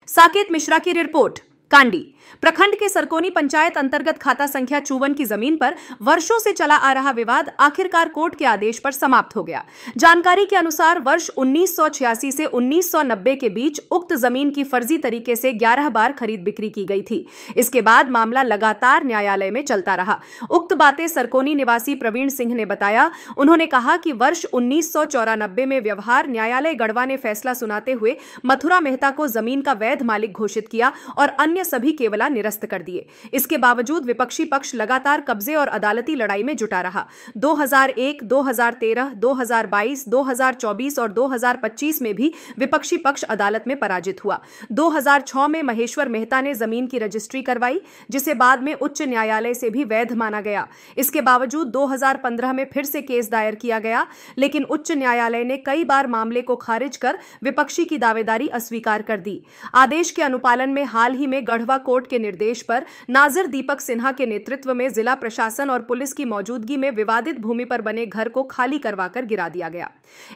साकेत मिश्रा की रिपोर्ट। कांडी प्रखंड के सरकोनी पंचायत अंतर्गत खाता संख्या 54 की जमीन पर वर्षों से चला आ रहा विवाद आखिरकार कोर्ट के आदेश पर समाप्त हो गया। जानकारी के अनुसार वर्ष 1986 से 1990 के बीच उक्त जमीन की फर्जी तरीके से 11 बार खरीद बिक्री की गई थी। इसके बाद मामला लगातार न्यायालय में चलता रहा। उक्त बातें सरकोनी निवासी प्रवीण सिंह ने बताया। उन्होंने कहा कि वर्ष 1994 में व्यवहार न्यायालय गढ़वा ने फैसला सुनाते हुए मथुरा मेहता को जमीन का वैध मालिक घोषित किया और अन्य सभी केवल निरस्त कर दिए। इसके बावजूद विपक्षी पक्ष लगातार कब्जे और अदालती लड़ाई में जुटा रहा। 2001, 2013, 2022, 2024 और 2025 में भी विपक्षी पक्ष अदालत में पराजित हुआ। 2006 में महेश्वर मेहता ने जमीन की रजिस्ट्री करवाई, जिसे बाद में उच्च न्यायालय से भी वैध माना गया। इसके बावजूद 2015 में फिर से केस दायर किया गया, लेकिन उच्च न्यायालय ने कई बार मामले को खारिज कर विपक्षी की दावेदारी अस्वीकार कर दी। आदेश के अनुपालन में हाल ही में गढ़वा कोर्ट के निर्देश पर नाजिर दीपक सिन्हा के नेतृत्व में जिला प्रशासन और पुलिस की मौजूदगी में विवादित भूमि पर बने घर को खाली करवाकर गिरा दिया गया।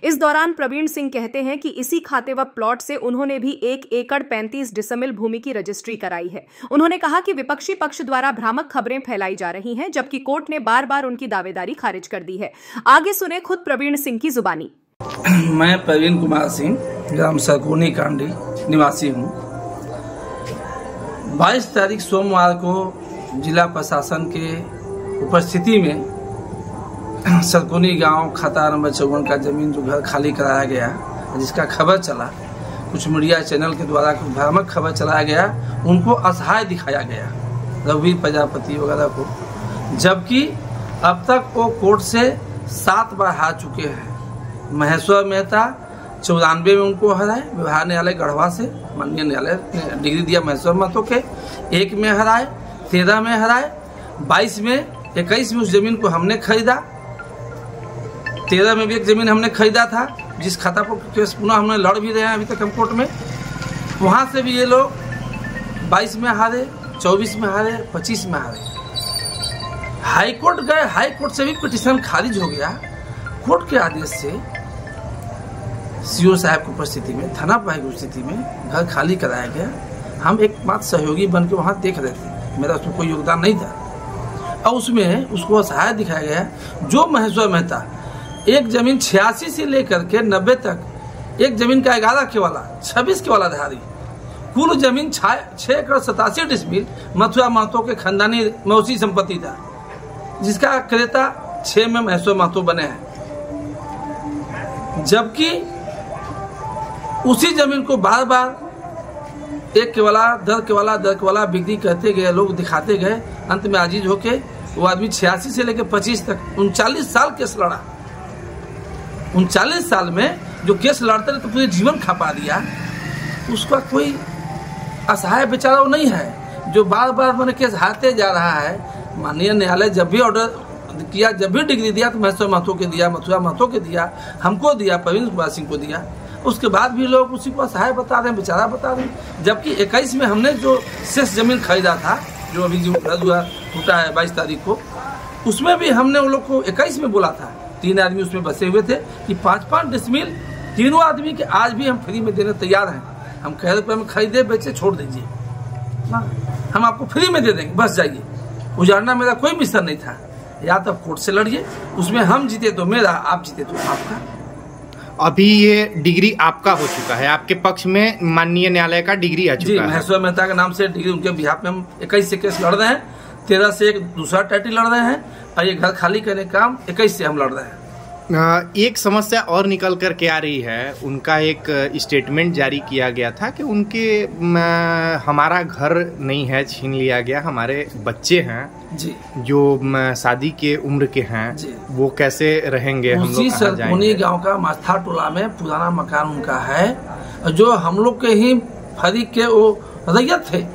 इस दौरान प्रवीण सिंह कहते हैं कि इसी खाते व प्लॉट से उन्होंने भी 1 एकड़ 35 डिसमिल भूमि की रजिस्ट्री कराई है। उन्होंने कहा कि विपक्षी पक्ष द्वारा भ्रामक खबरें फैलाई जा रही हैं, जबकि कोर्ट ने बार बार उनकी दावेदारी खारिज कर दी है। आगे सुने खुद प्रवीण सिंह की जुबानी। मैं प्रवीण कुमार सिंह, ग्राम सरकोनी कांडी निवासी हूँ। 22 तारीख सोमवार को जिला प्रशासन के उपस्थिति में सरकोनी गांव खाता नंबर 54 का जमीन जो घर खाली कराया गया, जिसका खबर चला, कुछ मीडिया चैनल के द्वारा कुछ भ्रामक खबर चलाया गया, उनको असहाय दिखाया गया, रघुवीर प्रजापति वगैरह को, जबकि अब तक वो कोर्ट से 7 बार हार चुके हैं। महेश्वर मेहता 94 में उनको हराए, व्यवहार न्यायालय गढ़वा से, माननीय न्यायालय ने डिग्री दिया महेश्वर महतो के। 1 में हराए, 13 में हराए, 22 में, 21 में उस जमीन को हमने खरीदा। 13 में भी एक जमीन हमने खरीदा था, जिस खाता पर केस पुनः हमने लड़ भी रहे हैं अभी तक हम कोर्ट में। वहाँ से भी ये लोग 22 में हारे, 24 में हारे, 25 में हारे। हाईकोर्ट गए, हाईकोर्ट से भी पिटीशन खारिज हो गया। कोर्ट के आदेश से सीओ साहब की उपस्थिति में, थाना प्रभारी की उपस्थिति में घर खाली कराया गया। हम एक मात्र सहयोगी बन के वहाँ देख रहे थे, मेरा उसमें कोई योगदान नहीं था। और उसमें उसको असहाय दिखाया गया। जो महेश्वर मेहता एक जमीन 86 से लेकर के 90 तक एक जमीन का 11 के वाला 26 के वाला धारी, कुल जमीन 6 एकड़ 87 डिसमिल मथुरा महतो के खानदानी मौसी संपत्ति था, जिसका क्रेता 6 में महेश्वर महतो बने हैं। जबकि उसी जमीन को बार बार 1 के वाला, 10 के वाला, 10 के वाला बिक्री करते गए, लोग दिखाते गए। अंत में आजीज होके वो आदमी 86 से लेकर 25 तक 39 साल केस लड़ा। 39 साल में जो केस लड़ते रहे तो पूरे जीवन खपा दिया। उसका कोई असहाय बेचारा नहीं है, जो बार बार मैंने केस हारते जा रहा है। माननीय न्यायालय जब भी ऑर्डर किया, जब भी डिग्री दिया तो महेश्वर महतो के दिया, मथुरा महतो के दिया, हमको दिया, प्रवीण कुमार सिंह को दिया। उसके बाद भी लोग उसी को असहाय बता रहे हैं, बेचारा बता रहे हैं। जबकि 21 में हमने जो शेष जमीन खरीदा था, जो अभी जो टूटा है 22 तारीख को, उसमें भी हमने उन लोग को 21 में बोला था। 3 आदमी उसमें बसे हुए थे कि 5-5 डिसमिल तीनों आदमी के आज भी हम फ्री में देने तैयार हैं। हम कह रुपये में खरीदे, बेचे, छोड़ दीजिए, हम आपको फ्री में दे देंगे, बस जाइए। उजाड़ना मेरा कोई मिशन नहीं था। या तो कोर्ट से लड़िए, उसमें हम जीते तो मेरा, आप जीते तो आपका। अभी ये डिग्री आपका हो चुका है, आपके पक्ष में माननीय न्यायालय का डिग्री आ चुका है। महेश्वर मेहता के नाम से डिग्री, उनके बिहाफ में हम 21 से केस लड़ रहे हैं, 13 से एक दूसरा टाइटल लड़ रहे हैं, और ये घर खाली करने का काम 21 से हम लड़ रहे हैं। एक समस्या और निकल कर के आ रही है। उनका एक स्टेटमेंट जारी किया गया था कि उनके हमारा घर नहीं है, छीन लिया गया, हमारे बच्चे हैं जी, जो शादी के उम्र के हैं जी, वो कैसे रहेंगे? हम लोग सरकोनी गांव का मास्था टोला में पुराना मकान उनका है, जो हम लोग के ही फरीक के वो रैयत थे।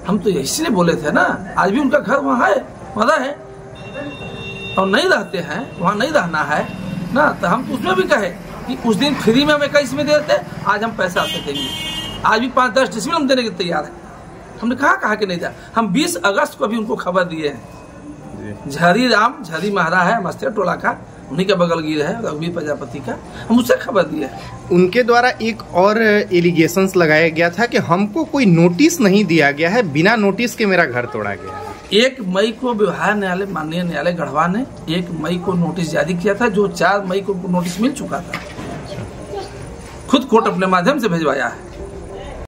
हम तो इसलिए बोले थे ना, आज भी उनका घर वहाँ है, वहाँ है, और नहीं रहते हैं, वहाँ नहीं रहना है ना। तो हम उसमें भी कहे कि उस दिन फ्री में हम 21 में देते, आज हम पैसा से देंगे। आज भी 5-10 डिसमिल हम देने के तैयार हैं। हमने कहा कि नहीं था। हम 20 अगस्त को भी उनको खबर दिए हैं झरी राम झरी महारा है मस्ते टोला का, उन्हीं का बगल गिर है रघुवीर प्रजापति का, हम उससे खबर दिए। उनके द्वारा एक और एलिगेशंस लगाया गया था कि हमको कोई नोटिस नहीं दिया गया है, बिना नोटिस के मेरा घर तोड़ा गया है। 1 मई को व्यवहार न्यायालय माननीय न्यायालय गढ़वा ने 1 मई को नोटिस जारी किया था, जो 4 मई को नोटिस मिल चुका था, खुद कोर्ट अपने माध्यम से भिजवाया है।